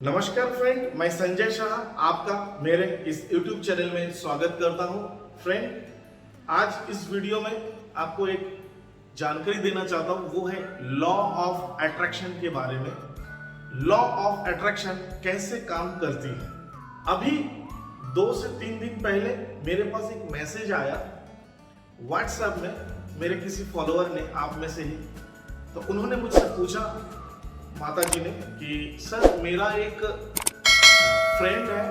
नमस्कार फ्रेंड, मैं संजय शाह आपका मेरे इस YouTube चैनल में स्वागत करता हूं। फ्रेंड, आज इस वीडियो में आपको एक जानकारी देना चाहता हूं, वो है लॉ ऑफ अट्रैक्शन के बारे में। लॉ ऑफ अट्रैक्शन कैसे काम करती है। अभी 2 से 3 दिन पहले मेरे पास एक मैसेज आया व्हाट्सएप में, मेरे किसी फॉलोअर ने, आप में से ही। तो उन्होंने मुझसे पूछा, माता जी ने, कि सर मेरा एक फ्रेंड है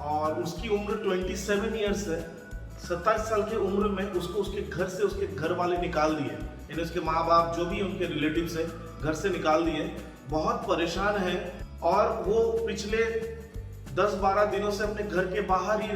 और उसकी उम्र 27 ईयर्स है। 27 साल की उम्र में उसको उसके घर से उसके घर वाले निकाल दिए, यानी उसके माँ बाप जो भी उनके रिलेटिव्स है घर से निकाल दिए। बहुत परेशान है और वो पिछले 10-12 दिनों से अपने घर के बाहर ही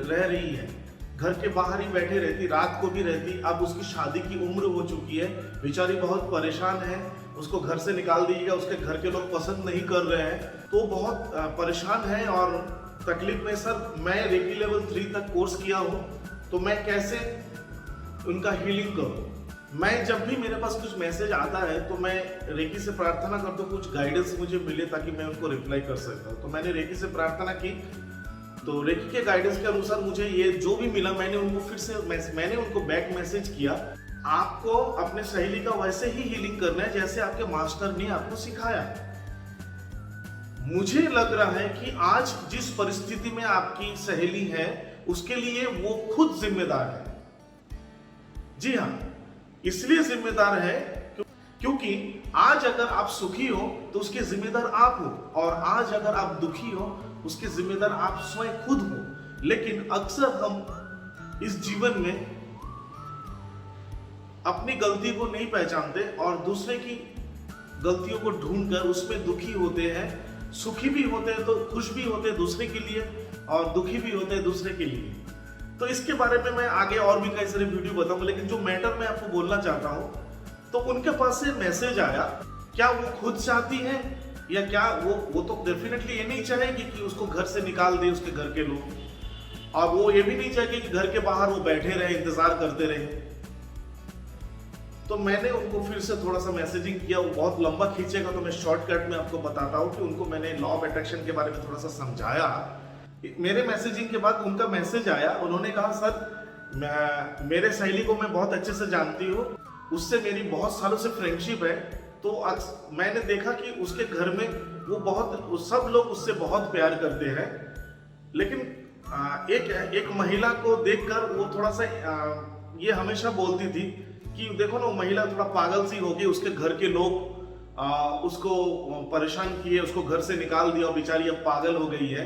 रह रही है। घर के बाहर ही बैठे रहती, रात को भी रहती। अब उसकी शादी की उम्र हो चुकी है, बेचारी बहुत परेशान है। उसको घर से निकाल दीजिएगा, उसके घर के लोग पसंद नहीं कर रहे हैं, तो बहुत परेशान है और तकलीफ में। सर मैं रेकी लेवल 3 तक कोर्स किया हूँ, तो मैं कैसे उनका हीलिंग करूँ। मैं जब भी मेरे पास कुछ मैसेज आता है तो मैं रेकी से प्रार्थना करता हूँ कुछ गाइडेंस मुझे मिले ताकि मैं उनको रिप्लाई कर सकता हूँ। तो मैंने रेकी से प्रार्थना की, तो रेकी के गाइडेंस के अनुसार मुझे ये जो भी मिला, मैंने उनको फिर से मैंने उनको बैक मैसेज किया। आपको अपने सहेली का वैसे ही हीलिंग करना है जैसे आपके मास्टर ने आपको सिखाया। मुझे लग रहा है कि आज जिस परिस्थिति में आपकी सहेली है उसके लिए वो खुद जिम्मेदार है। जी हाँ, इसलिए जिम्मेदार है क्योंकि आज अगर आप सुखी हो तो उसके जिम्मेदार आप हो, और आज अगर आप दुखी हो उसके जिम्मेदार आप स्वयं खुद हो। लेकिन अक्सर हम इस जीवन में अपनी गलती को नहीं पहचानते और दूसरे की गलतियों को ढूंढकर उसमें दुखी होते हैं। सुखी भी होते हैं तो खुश भी होते हैं दूसरे के लिए, और दुखी भी होते हैं दूसरे के लिए। तो इसके बारे में मैं आगे और भी कई सारे वीडियो बताऊंगा, लेकिन जो मैटर मैं आपको बोलना चाहता हूं, तो उनके पास से मैसेज आया। क्या वो खुद चाहती है या क्या वो तो डेफिनेटली ये नहीं चाहेगी कि उसको घर से निकाल दे उसके घर के लोग, और वो ये भी नहीं चाहेगी कि घर के बाहर वो बैठे रहे, इंतजार करते रहे। तो मैंने उनको फिर से थोड़ा सा मैसेजिंग किया। वो बहुत लंबा खींचेगा तो मैं शॉर्टकट में आपको बताता हूँ कि उनको मैंने लॉ ऑफ अट्रैक्शन के बारे में थोड़ा सा समझाया। मेरे मैसेजिंग के बाद उनका मैसेज आया, उन्होंने कहा, सर मेरे सहेली को मैं बहुत अच्छे से जानती हूँ, उससे मेरी बहुत सालों से फ्रेंडशिप है। तो मैंने देखा कि उसके घर में वो सब लोग उससे बहुत प्यार करते हैं। लेकिन एक महिला को देखकर वो थोड़ा सा ये हमेशा बोलती थी कि देखो ना, वो महिला थोड़ा पागल सी होगी, उसके घर के लोग उसको परेशान किए, उसको घर से निकाल दिया, बेचारी अब पागल हो गई है,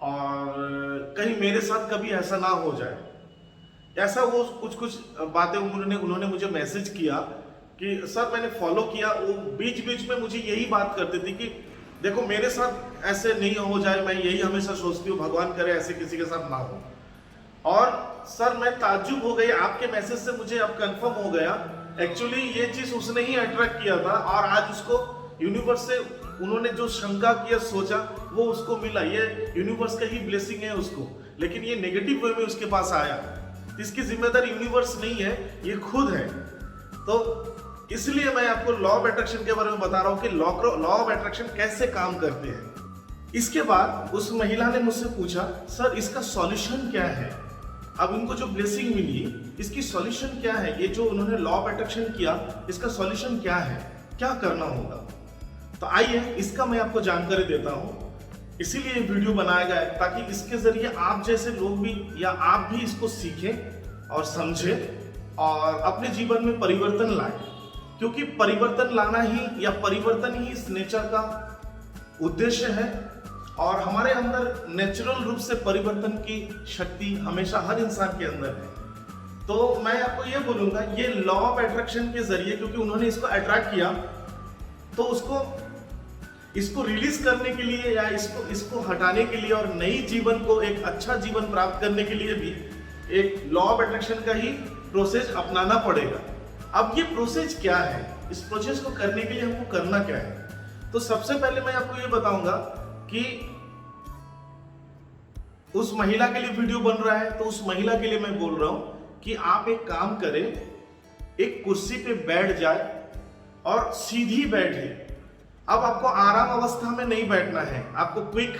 और कहीं मेरे साथ कभी ऐसा ना हो जाए। ऐसा वो कुछ बातें उन्होंने मुझे मैसेज किया कि सर मैंने फॉलो किया। वो बीच बीच में मुझे यही बात करती थी कि देखो मेरे साथ ऐसे नहीं हो जाए, मैं यही हमेशा सोचती हूँ, भगवान करे ऐसे किसी के साथ ना हो। और सर मैं ताज्जुब हो गई, आपके मैसेज से मुझे अब कंफर्म हो गया एक्चुअली ये चीज उसने ही अट्रैक्ट किया था, और आज उसको यूनिवर्स से उन्होंने जो शंका किया, सोचा, वो उसको मिला। ये यूनिवर्स का ही ब्लेसिंग है उसको, लेकिन ये नेगेटिव वे में उसके पास आया। इसकी जिम्मेदारी यूनिवर्स नहीं है, ये खुद है। तो इसलिए मैं आपको लॉ ऑफ अट्रैक्शन के बारे में बता रहा हूं कि लॉ ऑफ अट्रैक्शन कैसे काम करते हैं। इसके बाद उस महिला ने मुझसे पूछा, सर इसका सॉल्यूशन क्या है। अब उनको जो ब्लेसिंग मिली, इसकी सॉल्यूशन क्या है। ये जो उन्होंने लॉ ऑफ अट्रैक्शन किया, इसका सॉल्यूशन क्या है, क्या करना होगा। तो आइए इसका मैं आपको जानकारी देता हूं। इसीलिए ये वीडियो बनाया गया है ताकि इसके जरिए आप जैसे लोग भी, या आप भी इसको सीखें और समझें और अपने जीवन में परिवर्तन लाएं। क्योंकि परिवर्तन लाना ही, या परिवर्तन ही इस नेचर का उद्देश्य है, और हमारे अंदर नेचुरल रूप से परिवर्तन की शक्ति हमेशा हर इंसान के अंदर है। तो मैं आपको ये बोलूंगा, ये लॉ ऑफ अट्रैक्शन के जरिए, क्योंकि उन्होंने इसको अट्रैक्ट किया, तो इसको रिलीज करने के लिए, या इसको हटाने के लिए, और नई जीवन को, एक अच्छा जीवन प्राप्त करने के लिए भी एक लॉ ऑफ अट्रैक्शन का ही प्रोसेस अपनाना पड़ेगा। अब ये प्रोसेस क्या है, इस प्रोसेस को करने के लिए हमको करना क्या है। तो सबसे पहले मैं आपको ये बताऊंगा कि उस महिला के लिए वीडियो बन रहा है, तो उस महिला के लिए मैं बोल रहा हूं कि आप एक काम करें, एक कुर्सी पे बैठ जाए और सीधी बैठे, अब आपको आराम अवस्था में नहीं बैठना है, आपको क्विक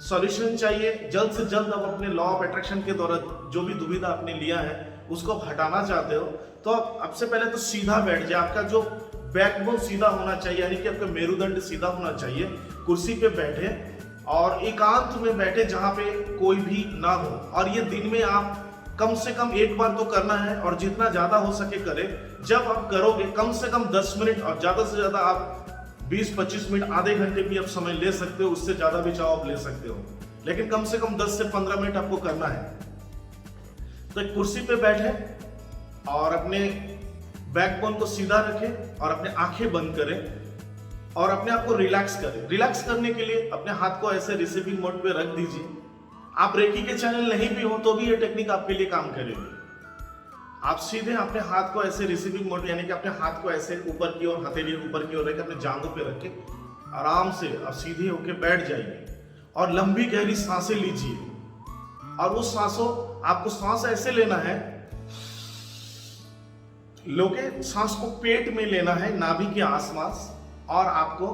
सॉल्यूशन चाहिए। जल्द से जल्द आप अपने लॉ ऑफ अट्रैक्शन के द्वारा जो भी दुविधा आपने लिया है उसको आप हटाना चाहते हो, तो आप सबसे पहले तो सीधा बैठ जाए। आपका जो बैकबोन सीधा होना चाहिए, यानी कि आपका मेरुदंड सीधा होना चाहिए। कुर्सी पे बैठे और एकांत में बैठे जहां पे कोई भी ना हो। और ये दिन में आप कम से कम एक बार तो करना है, और जितना ज्यादा हो सके करें। जब आप करोगे कम से कम 10 मिनट, और ज्यादा से ज्यादा आप 20-25 मिनट, आधे घंटे भी आप समय ले सकते हो, उससे ज्यादा भी चाहो आप ले सकते हो, लेकिन कम से कम 10 से 15 मिनट आपको करना है। तो एक कुर्सी पे बैठे और अपने बैकबोन को सीधा रखें और अपने आंखें बंद करें और अपने आप को रिलैक्स करें। रिलैक्स करने के लिए अपने हाथ को ऐसे रिसीविंग मोड पे रख दीजिए। आप रेकी के चैनल नहीं भी हो तो भी ये टेक्निक आपके लिए काम करेगी। आप सीधे अपने हाथ को ऐसे रिसीविंग मोड, यानी कि अपने हाथ को ऐसे ऊपर की ओर, हथेली ऊपर की ओर रख अपने जांघों पे रख के आराम से आप सीधे होके बैठ जाइए और लंबी गहरी सांसें लीजिए। और उस सांसों आपको सांस ऐसे लेना है, लोगे सांस को पेट में लेना है, नाभि के आसपास, और आपको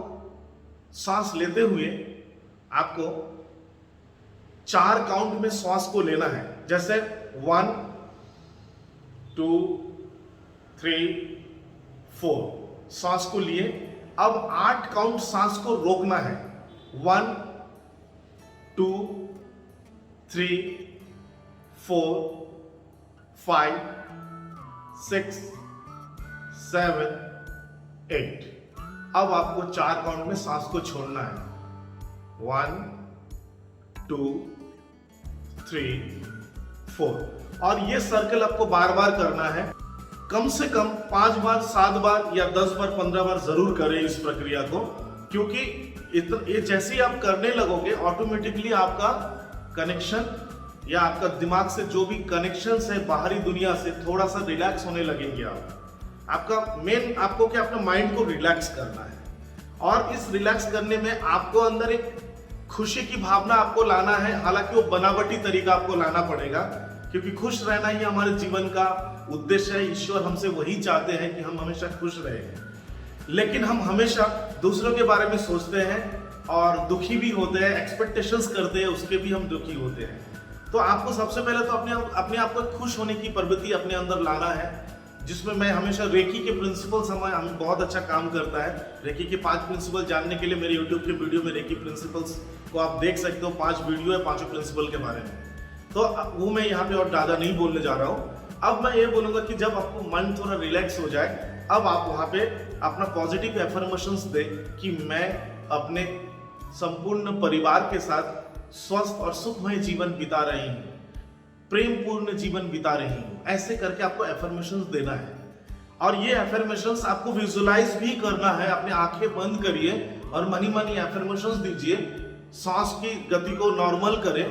सांस लेते हुए आपको 4 काउंट में सांस को लेना है। जैसे 1 2 3 4 सांस को लिए। अब 8 काउंट सांस को रोकना है। 1 2 3 4 5 6 7 8। अब आपको 4 काउंट में सांस को छोड़ना है। 1 2 3 4। और ये सर्कल आपको बार बार करना है। कम से कम 5 बार, 7 बार या 10 बार, 15 बार जरूर करें इस प्रक्रिया को, क्योंकि ये जैसे ही आप करने लगोगे ऑटोमेटिकली आपका कनेक्शन या आपका दिमाग से जो भी कनेक्शंस है बाहरी दुनिया से थोड़ा सा रिलैक्स होने लगेंगे। आपका मेन आपको क्या, अपने माइंड को रिलैक्स करना है। और इस रिलैक्स करने में आपको अंदर एक खुशी की भावना आपको लाना है। हालांकि वो बनावटी तरीका आपको लाना पड़ेगा, क्योंकि खुश रहना ही हमारे जीवन का उद्देश्य है। ईश्वर हमसे वही चाहते हैं कि हम हमेशा खुश रहें, लेकिन हम हमेशा दूसरों के बारे में सोचते हैं और दुखी भी होते हैं, एक्सपेक्टेशंस करते हैं, उसके भी हम दुखी होते हैं। तो आपको सबसे पहले तो अपने आप को खुश होने की प्रवृत्ति अपने अंदर लाना है, जिसमें मैं हमेशा रेकी के प्रिंसिपल्स हमें बहुत अच्छा काम करता है। रेकी के 5 प्रिंसिपल जानने के लिए मेरे यूट्यूब के वीडियो में रेकी प्रिंसिपल्स को आप देख सकते हो। 5 वीडियो है 5 प्रिंसिपल के बारे में, तो वो मैं यहाँ पे और ज़्यादा नहीं बोलने जा रहा हूँ। अब मैं ये बोलूँगा कि जब आपको मन थोड़ा रिलैक्स हो जाए, अब आप वहाँ पे अपना पॉजिटिव एफर्मेशंस दें कि मैं अपने संपूर्ण परिवार के साथ स्वस्थ और सुखमय जीवन बिता रही हूँ, प्रेम पूर्ण जीवन बिता रही हूँ। ऐसे करके आपको एफर्मेशंस देना है। और ये एफर्मेशंस आपको विजुलाइज भी करना है। अपने आंखें बंद करिए और मनी मनी एफर्मेशंस दीजिए। सांस की गति को नॉर्मल करें।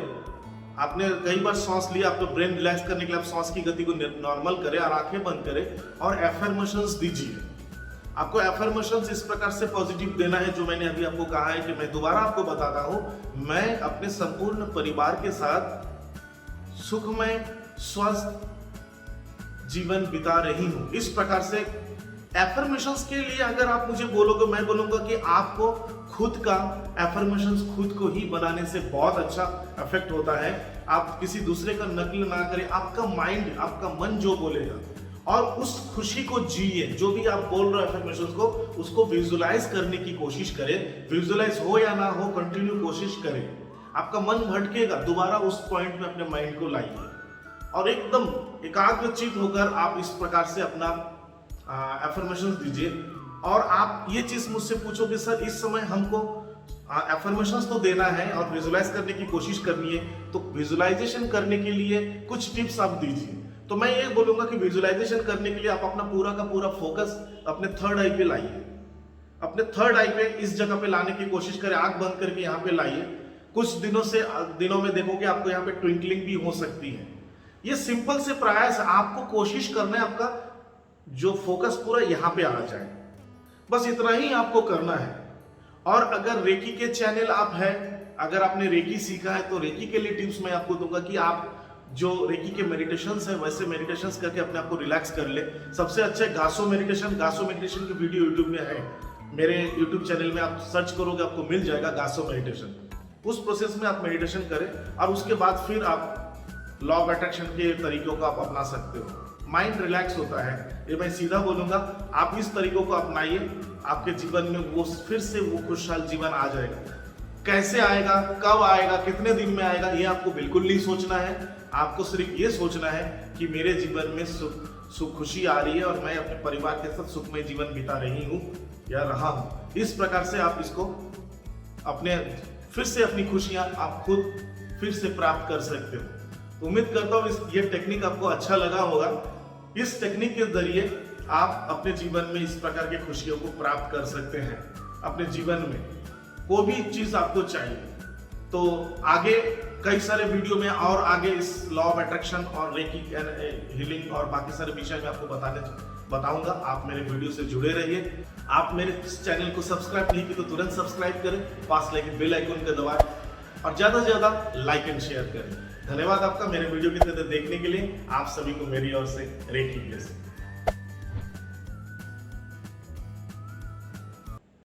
आपने कई बार सांस लिया, आपको ब्रेन रिलैक्स करने के लिए आप सांस की गति को नॉर्मल करें और आंखें बंद करें और एफर्मेशंस दीजिए। आपको एफर्मेशंस इस प्रकार से पॉजिटिव देना है, जो मैंने अभी आपको कहा है कि मैं दोबारा आपको बताता हूं, मैं अपने संपूर्ण परिवार के साथ सुखमय स्वस्थ जीवन बिता रही हूं। इस प्रकार से एफर्मेशंस के लिए अगर आप मुझे बोलोगे, मैं बोलूंगा कि आपको खुद का एफर्मेशंस खुद को ही बनाने से बहुत अच्छा इफेक्ट होता है। आप किसी दूसरे का नकल ना करें, आपका माइंड, आपका मन जो बोलेगा, और उस खुशी को जिए। जो भी आप बोल रहे हो एफर्मेशंस को, उसको विजुलाइज करने की कोशिश करें। विजुलाइज हो या ना हो, कंटिन्यू कोशिश करें। आपका मन भटकेगा, दोबारा उस पॉइंट में अपने माइंड को लाइए और एकदम एकाग्रचित होकर आप इस प्रकार से अपना एफर्मेशंस दीजिए। और आप ये चीज मुझसे पूछोगे, सर इस समय हमको एफर्मेशंस तो देना है और विजुलाइज करने की कोशिश करनी है, तो विजुलाइजेशन करने के लिए कुछ टिप्स आप दीजिए। तो मैं ये बोलूंगा कि विजुलाइजेशन करने के लिए आप अपना पूरा का पूरा फोकस अपने थर्ड आई पे लाइए। अपने थर्ड आई पे इस जगह पे लाने की कोशिश करें, आंख बंद करके यहाँ पे लाइए। कुछ दिनों में देखोगे आपको यहाँ पे ट्विंकलिंग भी हो सकती है। ये सिंपल से प्रयास, आपको कोशिश करना है आपका जो फोकस पूरा यहाँ पे आ जाए, बस इतना ही आपको करना है। और अगर रेकी के चैनल आप है, अगर आपने रेकी सीखा है, तो रेकी के लिए टिप्स मैं आपको दूंगा कि आप जो रेकी के मेडिटेशंस है वैसे मेडिटेशंस करके अपने आप को रिलैक्स कर ले। सबसे अच्छे गासो मेडिटेशन की वीडियो यूट्यूब में है, मेरे YouTube चैनल में आप सर्च करोगे, आपको मिल जाएगा गासो मेडिटेशन। उस प्रोसेस में आप मेडिटेशन करें और उसके बाद फिर आप लॉ ऑफ अट्रैक्शन के तरीकों को आप अपना सकते हो। माइंड रिलैक्स होता है, ये मैं सीधा बोलूंगा। आप इस तरीकों को अपनाइए, आपके जीवन में वो फिर से वो खुशहाल जीवन आ जाएगा। कैसे आएगा, कब आएगा, कितने दिन में आएगा, ये आपको बिल्कुल नहीं सोचना है। आपको सिर्फ ये सोचना है कि मेरे जीवन में सुख खुशी आ रही है और मैं अपने परिवार के साथ सुखमय जीवन बिता रही हूँ या रहा हूँ। इस प्रकार से आप इसको अपने फिर से अपनी खुशियां आप खुद फिर से प्राप्त कर सकते हो। उम्मीद करता हूँ ये टेक्निक आपको अच्छा लगा होगा। इस टेक्निक के जरिए आप अपने जीवन में इस प्रकार की खुशियों को प्राप्त कर सकते हैं। अपने जीवन में कोई भी चीज आपको चाहिए तो आगे कई सारे वीडियो में और आगे इस लॉ ऑफ अट्रैक्शन और रेकी हीलिंग और बाकी सारे विषय में आपको बताऊंगा। आप मेरे वीडियो से जुड़े रहिए। आप मेरे चैनल को सब्सक्राइब नहीं किए तो तुरंत सब्सक्राइब करें, पास लगे बेल आइकन को दबाएं और ज्यादा से ज्यादा लाइक एंड शेयर करें। धन्यवाद आपका मेरे वीडियो की तरह देखने के लिए। आप सभी को मेरी ओर से रेकी ब्लेसिंग।